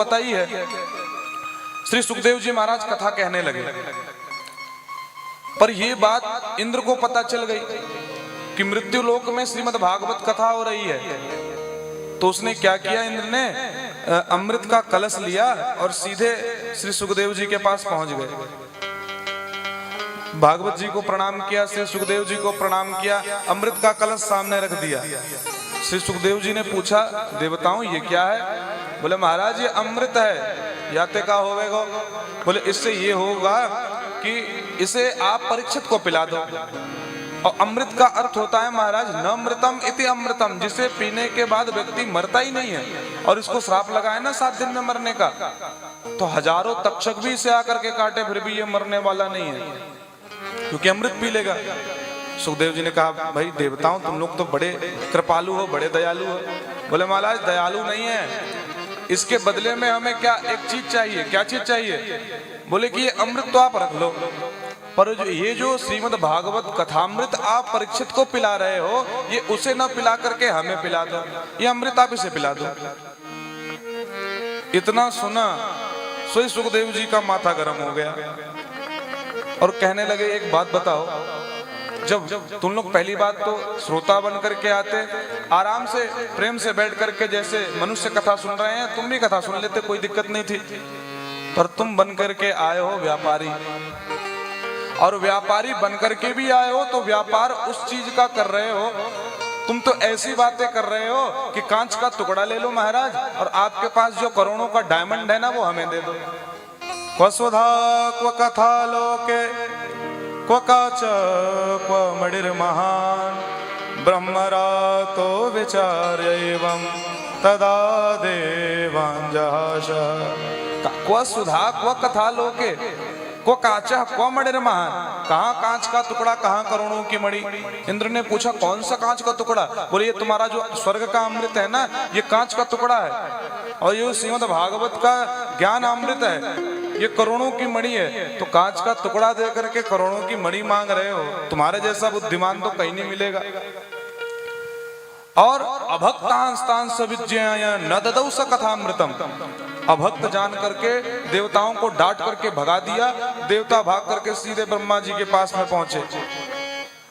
पता ही है। श्री सुखदेव जी महाराज कथा कहने लगे, पर यह बात इंद्र को पता चल गई कि मृत्यु लोक में श्रीमद् भागवत कथा हो रही है। तो उसने क्या किया, इंद्र ने अमृत का कलश लिया और सीधे श्री सुखदेव जी के पास पहुंच गए। भागवत जी को प्रणाम किया, श्री सुखदेव जी को प्रणाम किया, अमृत का कलश सामने रख दिया। श्री सुखदेव जी ने पूछा, देवताओं ये क्या है? बोले महाराज ये अमृत है, याते का होवेगा? बोले इससे ये होगा कि इसे आप परीक्षित को पिला दो। और अमृत का अर्थ होता है महाराज न अमृतम इति अमृतम, जिसे पीने के बाद व्यक्ति मरता ही नहीं है। और इसको श्राप लगाए ना 7 दिन में मरने का, तो हजारों तक्षक भी इसे आकर के काटे फिर भी ये मरने वाला नहीं है, क्योंकि अमृत पी लेगा। सुखदेव जी ने कहा, भाई देवताओं तुम लोग तो बड़े कृपालु हो, बड़े दयालु हो। बोले महाराज दयालु नहीं है, इसके बदले में हमें क्या एक चीज चाहिए। क्या चीज चाहिए? बोले कि ये अमृत तो आप रख लो, पर ये जो श्रीमद् भागवत कथामृत आप परीक्षित को पिला रहे हो, ये उसे न पिला करके हमें पिला दो, ये अमृत आप इसे पिला दो। इतना सुना सोई सुखदेव जी का माथा गर्म हो गया और कहने लगे, एक बात बताओ, जब तुम लोग पहली बात तो श्रोता बन करके आते, आराम से प्रेम से बैठ करके जैसे मनुष्य कथा सुन रहे हैं तुम भी कथा सुन लेते, कोई दिक्कत नहीं थी। पर तुम बन करके आए हो व्यापारी, और व्यापारी बन करके भी आए हो तो व्यापार उस चीज का कर रहे हो, तुम तो ऐसी बातें कर रहे हो कि कांच का टुकड़ा ले लो महाराज, और आपके पास जो करोड़ों का डायमंड है ना वो हमें दे दो। क्व सुधा क्व कथा लोके क्व काच क्व मणिर्महान ब्रह्मरातो विचार्यैवं तदा देवांजहास। क्व सुधा क्व कथा लोके क्व काचा क्व मणिर्महान, कहाँ कांच का टुकड़ा, कहाँ करोड़ों की मणि। इंद्र ने पूछा कौन सा कांच का टुकड़ा? बोले ये तुम्हारा जो स्वर्ग का अमृत है ना, ये कांच का टुकड़ा है, और ये श्रीमद् भागवत का ज्ञान अमृत है, ये करोड़ों की मणि है। तो कांच का टुकड़ा दे करके करोड़ों की मणि मांग रहे हो, तुम्हारे जैसा बुद्धिमान तो कहीं नहीं मिलेगा। और अभक्तांस्तान सविज्ञाय न ददौ स कथामृतम, अभक्त जान करके देवताओं को डांट करके भगा दिया। देवता भाग करके सीधे ब्रह्मा जी के पास में पहुंचे।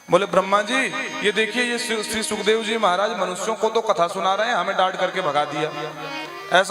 बोले ब्रह्मा जी ये देखिए, ये श्री सुखदेव जी महाराज मनुष्यों को तो कथा सुना रहे हैं, हमें डांट करके भगा दिया। ऐसा